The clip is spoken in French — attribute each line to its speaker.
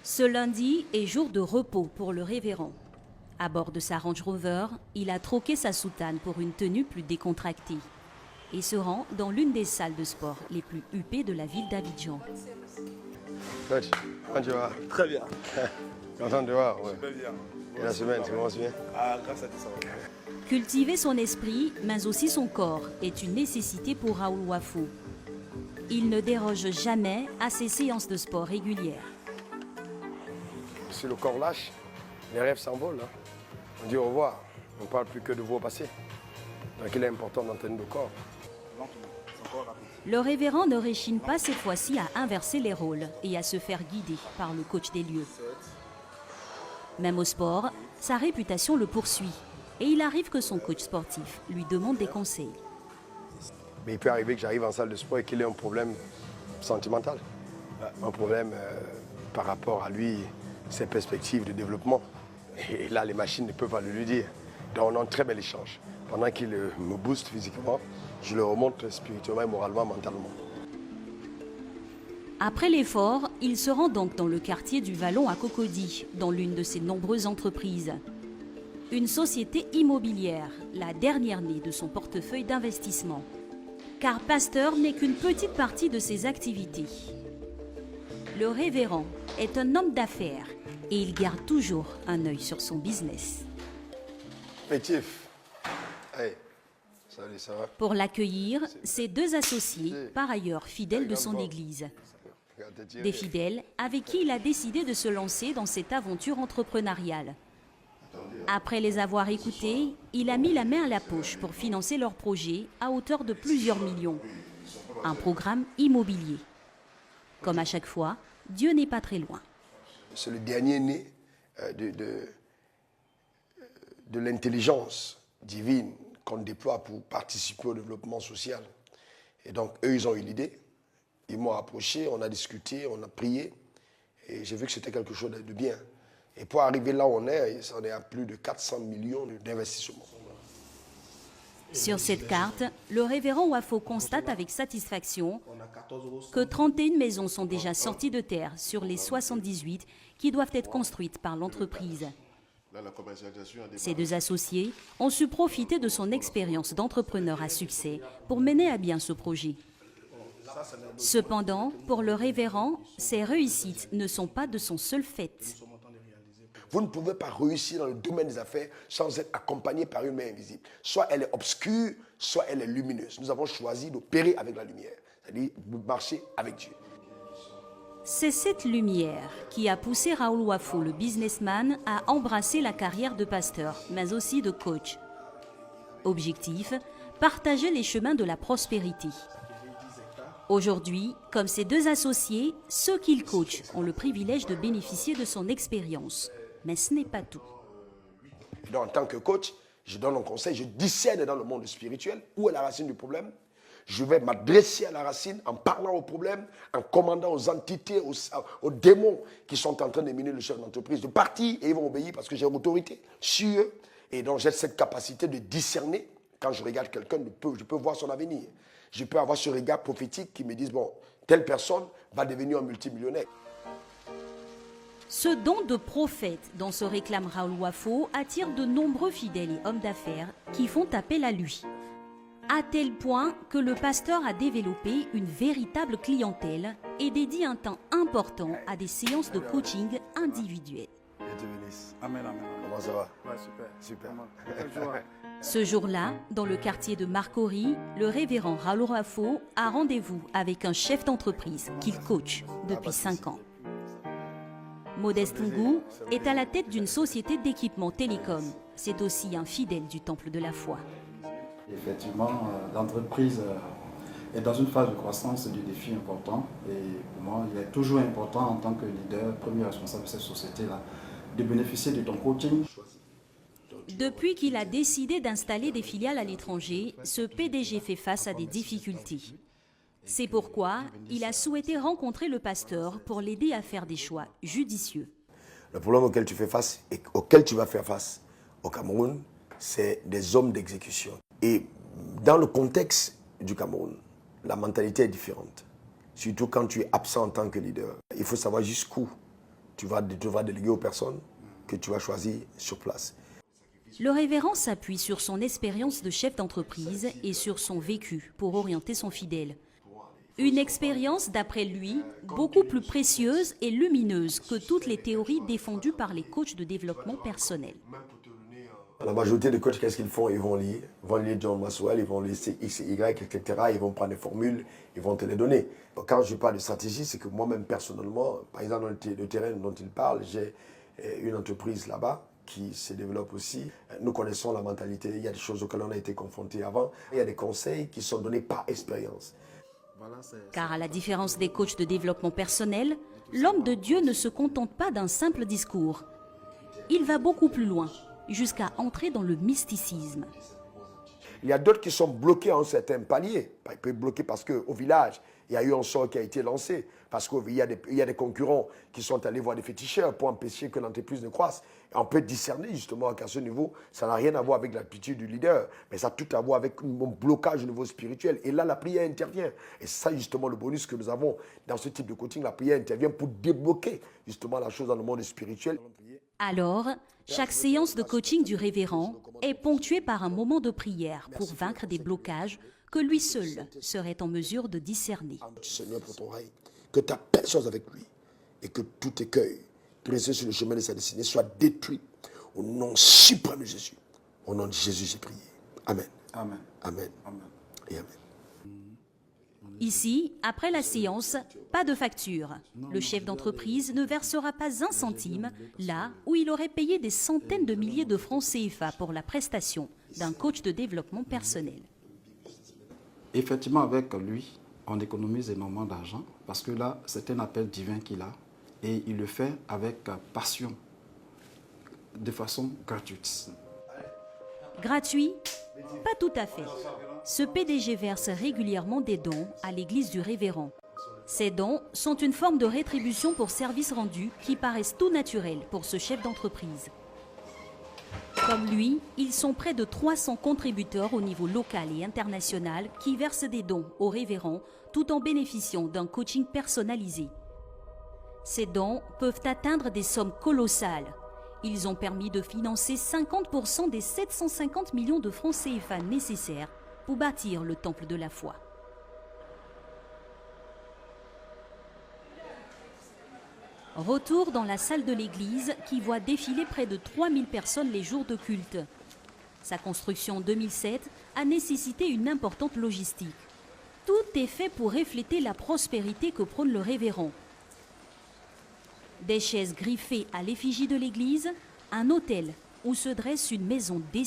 Speaker 1: Ce lundi est jour de repos pour le révérend. À bord de sa Range Rover, il a troqué sa soutane pour une tenue plus décontractée et se rend dans l'une des salles de sport les plus huppées de la ville d'Abidjan.
Speaker 2: Coach, comment tu vas?
Speaker 3: Très bien.
Speaker 2: Content de te voir, ouais.
Speaker 3: Très bien.
Speaker 2: Et la semaine, tu commences bien?
Speaker 3: Ah, grâce à toi, ça va.
Speaker 1: Cultiver son esprit, mais aussi son corps, est une nécessité pour Raoul Wafo. Il ne déroge jamais à ses séances de sport régulières.
Speaker 2: Si le corps lâche, les rêves s'envolent. Hein. On dit au revoir, on ne parle plus que de vous au passé. Donc il est important d'entraîner le corps.
Speaker 1: Le révérend ne réchigne pas cette fois-ci à inverser les rôles et à se faire guider par le coach des lieux. Même au sport, sa réputation le poursuit et il arrive que son coach sportif lui demande des conseils.
Speaker 2: Mais il peut arriver que j'arrive en salle de sport et qu'il ait un problème sentimental. Un problème par rapport à lui, ses perspectives de développement. Et là, les machines ne peuvent pas le lui dire. Donc on a un très bel échange. Pendant qu'il me booste physiquement, je le remonte spirituellement, moralement, mentalement.
Speaker 1: Après l'effort, il se rend donc dans le quartier du Vallon à Cocody, dans l'une de ses nombreuses entreprises. Une société immobilière, la dernière née de son portefeuille d'investissement. Car Pasteur n'est qu'une petite partie de ses activités. Le révérend est un homme d'affaires et il garde toujours un œil sur son business.
Speaker 2: Pétif. Hey. Salut, ça va?
Speaker 1: Pour l'accueillir, ses deux associés, par ailleurs fidèles de son église. Des fidèles avec qui il a décidé de se lancer dans cette aventure entrepreneuriale. Après les avoir écoutés, il a mis la main à la poche pour financer leur projet à hauteur de plusieurs millions. Un programme immobilier. Comme à chaque fois, Dieu n'est pas très loin.
Speaker 2: C'est le dernier né de l'intelligence divine qu'on déploie pour participer au développement social. Et donc, eux, ils ont eu l'idée. Ils m'ont approché, on a discuté, on a prié. Et j'ai vu que c'était quelque chose de bien. Et pour arriver là où on est à plus de 400 millions d'investissements.
Speaker 1: Sur cette carte, le révérend Wafo constate avec satisfaction que 31 maisons sont déjà sorties de terre sur les 78 qui doivent être construites par l'entreprise. Ces deux associés ont su profiter de son expérience d'entrepreneur à succès pour mener à bien ce projet. Cependant, pour le révérend, ces réussites ne sont pas de son seul fait.
Speaker 2: Vous ne pouvez pas réussir dans le domaine des affaires sans être accompagné par une main invisible. Soit elle est obscure, soit elle est lumineuse. Nous avons choisi d'opérer avec la lumière, c'est-à-dire de marcher avec Dieu.
Speaker 1: C'est cette lumière qui a poussé Raoul Wafo, le businessman, à embrasser la carrière de pasteur, mais aussi de coach. Objectif, partager les chemins de la prospérité. Aujourd'hui, comme ses deux associés, ceux qu'il coach ont le privilège de bénéficier de son expérience. Mais ce n'est pas tout.
Speaker 2: Donc, en tant que coach, je donne un conseil, je discerne dans le monde spirituel où est la racine du problème. Je vais m'adresser à la racine en parlant au problème, en commandant aux entités, aux démons qui sont en train de miner le chef d'entreprise de partir et ils vont obéir parce que j'ai une autorité sur eux. Et donc j'ai cette capacité de discerner. Quand je regarde quelqu'un, je peux voir son avenir. Je peux avoir ce regard prophétique qui me dit, bon, telle personne va devenir un multimillionnaire.
Speaker 1: Ce don de prophète dont se réclame Raoul Wafo attire de nombreux fidèles et hommes d'affaires qui font appel à lui. À tel point que le pasteur a développé une véritable clientèle et dédie un temps important à des séances de coaching individuelles.
Speaker 2: Dieu te bénisse.
Speaker 3: Amen, amen.
Speaker 2: Comment ça va?
Speaker 3: Ouais, super.
Speaker 2: Super.
Speaker 1: Ce jour-là, dans le quartier de Marcory, le révérend Raoul Wafo a rendez-vous avec un chef d'entreprise qu'il coach depuis 5 ans. Modeste Ngou est à la tête d'une société d'équipement télécom. C'est aussi un fidèle du Temple de la foi.
Speaker 4: Effectivement, l'entreprise est dans une phase de croissance et de défis importants. Et pour moi, il est toujours important en tant que leader, premier responsable de cette société-là, de bénéficier de ton coaching.
Speaker 1: Depuis qu'il a décidé d'installer des filiales à l'étranger, ce PDG fait face à des difficultés. C'est pourquoi il a souhaité rencontrer le pasteur pour l'aider à faire des choix judicieux.
Speaker 2: Le problème auquel tu fais face et auquel tu vas faire face au Cameroun, c'est des hommes d'exécution. Et dans le contexte du Cameroun, la mentalité est différente. Surtout quand tu es absent en tant que leader. Il faut savoir jusqu'où tu vas déléguer aux personnes que tu vas choisir sur place.
Speaker 1: Le révérend s'appuie sur son expérience de chef d'entreprise et sur son vécu pour orienter son fidèle. Une expérience, d'après lui, beaucoup plus précieuse et lumineuse que toutes les théories défendues par les coachs de développement personnel.
Speaker 2: La majorité des coachs, qu'est-ce qu'ils font? Ils vont lire John Maxwell, ils vont lire X, Y, etc. Ils vont prendre des formules, ils vont te les donner. Quand je parle de stratégie, c'est que moi-même, personnellement, par exemple, dans le terrain dont il parle, j'ai une entreprise là-bas qui se développe aussi. Nous connaissons la mentalité, il y a des choses auxquelles on a été confrontés avant. Il y a des conseils qui sont donnés par expérience.
Speaker 1: Car à la différence des coachs de développement personnel, l'homme de Dieu ne se contente pas d'un simple discours. Il va beaucoup plus loin, jusqu'à entrer dans le mysticisme.
Speaker 2: Il y a d'autres qui sont bloqués à un certain palier. Ils peuvent bloquer parce qu'au village, il y a eu un sort qui a été lancé. Parce qu'il y a des concurrents qui sont allés voir des féticheurs pour empêcher que l'entreprise ne croisse. Et on peut discerner justement qu'à ce niveau, ça n'a rien à voir avec l'attitude du leader, mais ça a tout à voir avec un blocage au niveau spirituel. Et là, la prière intervient. Et c'est ça justement le bonus que nous avons dans ce type de coaching. La prière intervient pour débloquer justement la chose dans le monde spirituel.
Speaker 1: Alors, chaque séance de coaching du révérend est ponctuée par un moment de prière pour vaincre des blocages que lui seul serait en mesure de discerner.
Speaker 2: Seigneur, pour ton règne, que ta personne avec lui et que tout écueil dressé sur le chemin de sa destinée soit détruit au nom suprême de Jésus. Au nom de Jésus, j'ai prié. Amen.
Speaker 4: Amen.
Speaker 2: Amen.
Speaker 4: Amen.
Speaker 2: Et amen.
Speaker 1: Ici, après la séance, pas de facture. Le chef d'entreprise ne versera pas un centime, là où il aurait payé des centaines de milliers de francs CFA pour la prestation d'un coach de développement personnel.
Speaker 4: Effectivement, avec lui, on économise énormément d'argent parce que là, c'est un appel divin qu'il a et il le fait avec passion, de façon gratuite.
Speaker 1: Gratuit? Pas tout à fait. Ce PDG verse régulièrement des dons à l'église du révérend. Ces dons sont une forme de rétribution pour services rendus qui paraissent tout naturels pour ce chef d'entreprise. Comme lui, ils sont près de 300 contributeurs au niveau local et international qui versent des dons au révérend tout en bénéficiant d'un coaching personnalisé. Ces dons peuvent atteindre des sommes colossales. Ils ont permis de financer 50% des 750 millions de francs CFA nécessaires pour bâtir le temple de la foi. Retour dans la salle de l'église qui voit défiler près de 3000 personnes les jours de culte. Sa construction en 2007 a nécessité une importante logistique. Tout est fait pour refléter la prospérité que prône le révérend. Des chaises griffées à l'effigie de l'église, un autel où se dresse une maison dessinée.